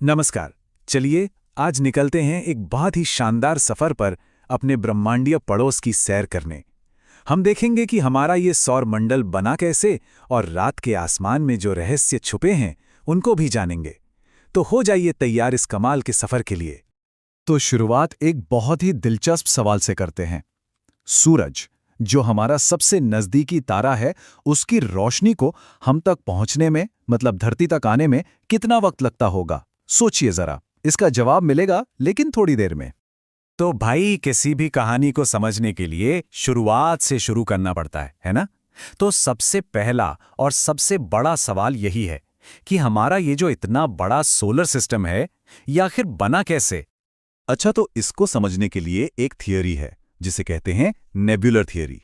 नमस्कार। चलिए आज निकलते हैं एक बहुत ही शानदार सफर पर अपने ब्रह्मांडीय पड़ोस की सैर करने। हम देखेंगे कि हमारा ये सौर मंडल बना कैसे और रात के आसमान में जो रहस्य छुपे हैं उनको भी जानेंगे। तो हो जाइए तैयार इस कमाल के सफर के लिए। तो शुरुआत एक बहुत ही दिलचस्प सवाल से करते हैं। सूरज, जो हमारा सबसे नज़दीकी तारा है, उसकी रोशनी को हम तक पहुंचने में, मतलब धरती तक आने में कितना वक्त लगता होगा? सोचिए जरा। इसका जवाब मिलेगा, लेकिन थोड़ी देर में। तो भाई, किसी भी कहानी को समझने के लिए शुरुआत से शुरू करना पड़ता है ना? तो सबसे पहला और सबसे बड़ा सवाल यही है कि हमारा ये जो इतना बड़ा सोलर सिस्टम है, ये आखिर बना कैसे? अच्छा, तो इसको समझने के लिए एक थियरी है जिसे कहते हैं नेब्यूलर थियरी।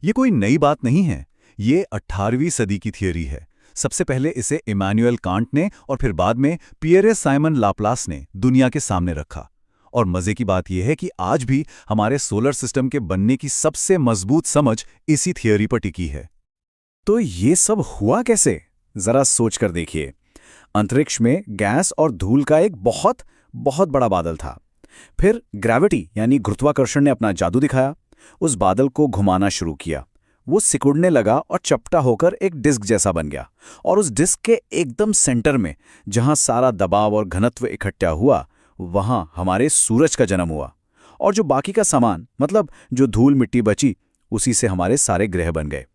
ये कोई नई बात नहीं है, ये 18वीं सदी की थियरी है। सबसे पहले इसे इमैनुएल कांट ने और फिर बाद में पियरे साइमन लाप्लास ने दुनिया के सामने रखा। और मजे की बात यह है कि आज भी हमारे सोलर सिस्टम के बनने की सबसे मजबूत समझ इसी थियरी पर टिकी है। तो ये सब हुआ कैसे? जरा सोच कर देखिए। अंतरिक्ष में गैस और धूल का एक बहुत बहुत बड़ा बादल था। फिर ग्रेविटी यानी गुरुत्वाकर्षण ने अपना जादू दिखाया। उस बादल को घुमाना शुरू किया। वो सिकुड़ने लगा और चपटा होकर एक डिस्क जैसा बन गया। और उस डिस्क के एकदम सेंटर में, जहां सारा दबाव और घनत्व इकट्ठा हुआ, वहां हमारे सूरज का जन्म हुआ। और जो बाकी का सामान, मतलब जो धूल मिट्टी बची, उसी से हमारे सारे ग्रह बन गए।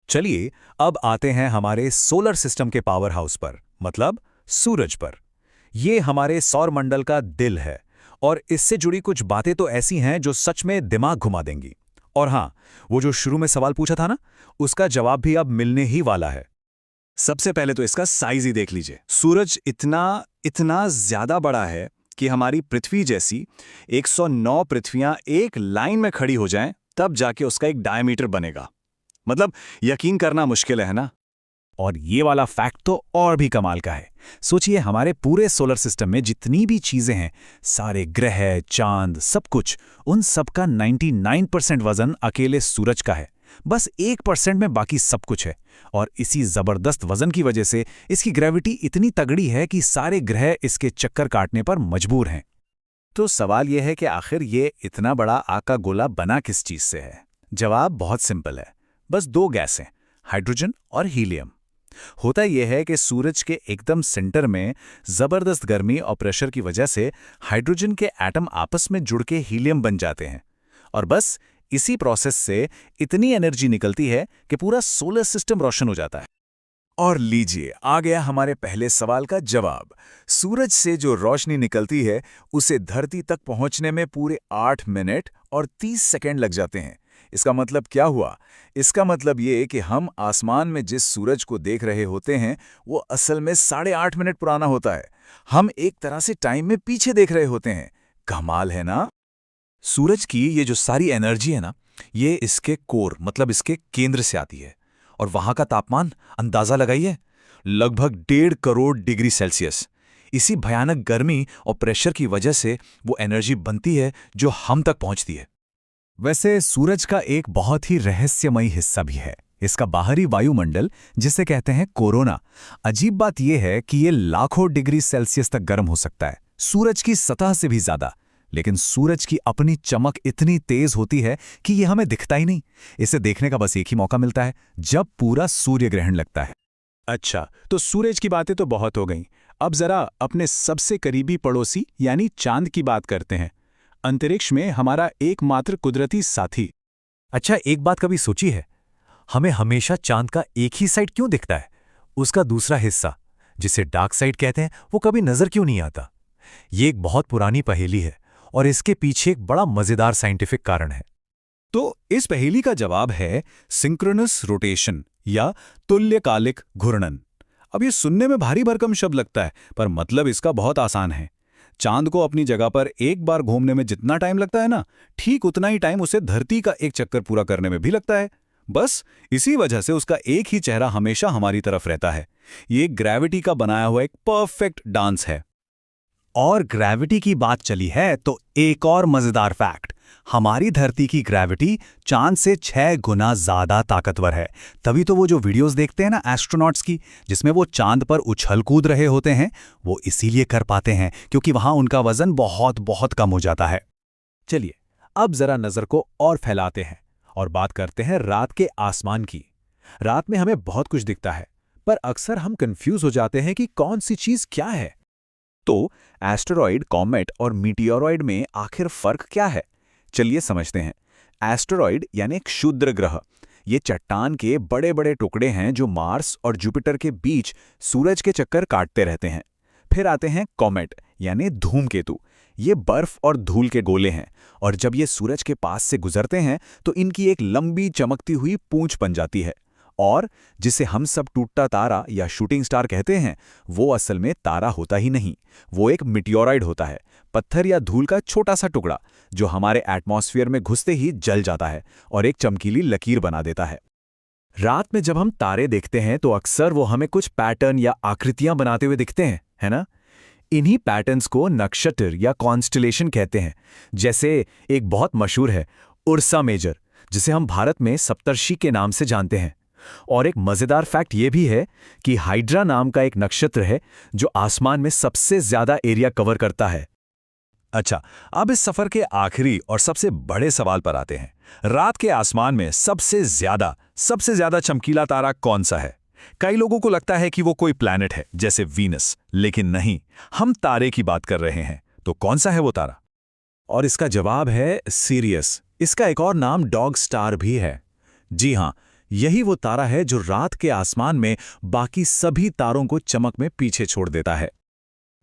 चलिए अब आते हैं हमारे सोलर सिस्टम के पावर हाउस पर, मतलब सूरज पर। ये हमारे सौर मंडल का दिल है और इससे जुड़ी कुछ बातें तो ऐसी हैं जो सच में दिमाग घुमा देंगी। और हाँ, वो जो शुरू में सवाल पूछा था ना, उसका जवाब भी अब मिलने ही वाला है। सबसे पहले तो इसका साइज ही देख लीजिए। सूरज इतना ज्यादा बड़ा है कि हमारी पृथ्वी जैसी 109 पृथ्वियां एक लाइन में खड़ी हो जाएं, तब जाके उसका एक डायमीटर बनेगा। मतलब यकीन करना मुश्किल है ना? और ये वाला फैक्ट तो और भी कमाल का है। सोचिए, हमारे पूरे सोलर सिस्टम में जितनी भी चीजें हैं, सारे ग्रह, चांद, सब कुछ, उन सब का 99% वजन अकेले सूरज का है। बस 1% में बाकी सब कुछ है। और इसी जबरदस्त वजन की वजह से इसकी ग्रेविटी इतनी तगड़ी है कि सारे ग्रह इसके चक्कर काटने पर मजबूर हैं। तो सवाल यह है कि आखिर ये इतना बड़ा आका गोला बना किस चीज से है? जवाब बहुत सिंपल है। बस दो गैसें, हाइड्रोजन और हीलियम। होता यह है कि सूरज के एकदम सेंटर में जबरदस्त गर्मी और प्रेशर की वजह से हाइड्रोजन के एटम आपस में जुड़ के हीलियम बन जाते हैं। और बस इसी प्रोसेस से इतनी एनर्जी निकलती है कि पूरा सोलर सिस्टम रोशन हो जाता है। और लीजिए, आ गया हमारे पहले सवाल का जवाब। सूरज से जो रोशनी निकलती है, उसे धरती तक पहुंचने में पूरे 8 मिनट और 30 सेकंड लग जाते हैं। इसका मतलब क्या हुआ? इसका मतलब ये कि हम आसमान में जिस सूरज को देख रहे होते हैं, वो असल में 8.5 मिनट पुराना होता है। हम एक तरह से टाइम में पीछे देख रहे होते हैं। कमाल है ना? सूरज की ये जो सारी एनर्जी है ना, ये इसके कोर, मतलब इसके केंद्र से आती है। और वहां का तापमान अंदाजा लगाइए, लगभग 1.5 करोड़ डिग्री सेल्सियस। इसी भयानक गर्मी और प्रेशर की वजह से वो एनर्जी बनती है जो हम तक पहुंचती है। वैसे सूरज का एक बहुत ही रहस्यमयी हिस्सा भी है, इसका बाहरी वायुमंडल, जिसे कहते हैं कोरोना। अजीब बात यह है कि ये लाखों डिग्री सेल्सियस तक गर्म हो सकता है, सूरज की सतह से भी ज्यादा। लेकिन सूरज की अपनी चमक इतनी तेज होती है कि ये हमें दिखता ही नहीं। इसे देखने का बस एक ही मौका मिलता है, जब पूरा सूर्य ग्रहण लगता है। अच्छा, तो सूरज की बातें तो बहुत हो गईं। अब जरा अपने सबसे करीबी पड़ोसी यानी चांद की बात करते हैं। अंतरिक्ष में हमारा एकमात्र कुदरती साथी। अच्छा, एक बात कभी सोची है, हमें हमेशा चांद का एक ही साइड क्यों दिखता है? उसका दूसरा हिस्सा, जिसे डार्क साइड कहते हैं, वो कभी नजर क्यों नहीं आता? ये एक बहुत पुरानी पहेली है और इसके पीछे एक बड़ा मजेदार साइंटिफिक कारण है। तो इस पहेली का जवाब है सिंक्रोनस रोटेशन या तुल्यकालिक घूर्णन। अब ये सुनने में भारी भरकम शब्द लगता है, पर मतलब इसका बहुत आसान है। चांद को अपनी जगह पर एक बार घूमने में जितना टाइम लगता है ना, ठीक उतना ही टाइम उसे धरती का एक चक्कर पूरा करने में भी लगता है। बस इसी वजह से उसका एक ही चेहरा हमेशा हमारी तरफ रहता है। ये ग्रेविटी का बनाया हुआ एक परफेक्ट डांस है। और ग्रेविटी की बात चली है तो एक और मजेदार फैक्ट, हमारी धरती की ग्रेविटी चांद से 6 गुना ज्यादा ताकतवर है। तभी तो वो जो वीडियोस देखते हैं ना एस्ट्रोनॉट्स की, जिसमें वो चांद पर उछल कूद रहे होते हैं, वो इसीलिए कर पाते हैं क्योंकि वहां उनका वजन बहुत बहुत कम हो जाता है। चलिए अब जरा नजर को और फैलाते हैं और बात करते हैं रात के आसमान की। रात में हमें बहुत कुछ दिखता है, पर अक्सर हम कंफ्यूज हो जाते हैं कि कौन सी चीज क्या है। तो एस्टेरॉइड, कॉमेट और मीटियोरॉइड में आखिर फर्क क्या है? चलिए समझते हैं। एस्टेरॉइड यानी एक क्षुद्र ग्रह, ये चट्टान के बड़े बड़े टुकड़े हैं जो मार्स और जुपिटर के बीच सूरज के चक्कर काटते रहते हैं। फिर आते हैं कॉमेट यानी धूमकेतु, ये बर्फ और धूल के गोले हैं और जब ये सूरज के पास से गुजरते हैं तो इनकी एक लंबी चमकती हुई पूंछ बन जाती है। और जिसे हम सब टूटता तारा या शूटिंग स्टार कहते हैं, वो असल में तारा होता ही नहीं, वो एक मिटियोरॉइड होता है, पत्थर या धूल का छोटा सा टुकड़ा जो हमारे एटमॉस्फेयर में घुसते ही जल जाता है और एक चमकीली लकीर बना देता है। रात में जब हम तारे देखते हैं तो अक्सर वो हमें कुछ पैटर्न या आकृतियां बनाते हुए दिखते हैं, है ना? इन्हीं पैटर्न्स को नक्षत्र या कॉन्स्टेलेशन कहते हैं। जैसे एक बहुत मशहूर है उर्सा मेजर, जिसे हम भारत में सप्तर्षि के नाम से जानते हैं। और एक मजेदार फैक्ट ये भी है कि हाइड्रा नाम का एक नक्षत्र है जो आसमान में सबसे ज्यादा एरिया कवर करता है। अच्छा, अब इस सफर के आखिरी और सबसे बड़े सवाल पर आते हैं। रात के आसमान में सबसे ज्यादा चमकीला तारा कौन सा है? कई लोगों को लगता है कि वो कोई प्लैनेट है जैसे वीनस, लेकिन नहीं, हम तारे की बात कर रहे हैं। तो कौन सा है वो तारा? और इसका जवाब है सीरियस। इसका एक और नाम डॉग स्टार भी है। जी हां, यही वो तारा है जो रात के आसमान में बाकी सभी तारों को चमक में पीछे छोड़ देता है।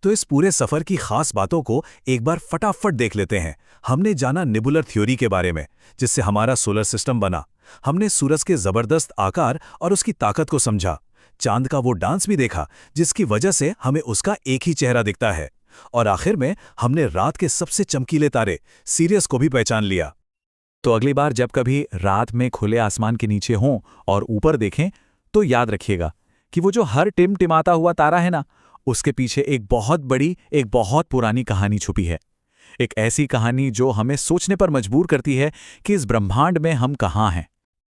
तो इस पूरे सफर की खास बातों को एक बार फटाफट देख लेते हैं। हमने जाना नेबुलर थ्योरी के बारे में, जिससे हमारा सोलर सिस्टम बना। हमने सूरज के जबरदस्त आकार और उसकी ताकत को समझा। चांद का वो डांस भी देखा जिसकी वजह से हमें उसका एक ही चेहरा दिखता है। और आखिर में हमने रात के सबसे चमकीले तारे सीरियस को भी पहचान लिया। तो अगली बार जब कभी रात में खुले आसमान के नीचे हों और ऊपर देखें, तो याद रखिएगा कि वो जो हर टिमटिमाता हुआ तारा है ना, उसके पीछे एक बहुत बड़ी, एक बहुत पुरानी कहानी छुपी है। एक ऐसी कहानी जो हमें सोचने पर मजबूर करती है कि इस ब्रह्मांड में हम कहाँ हैं,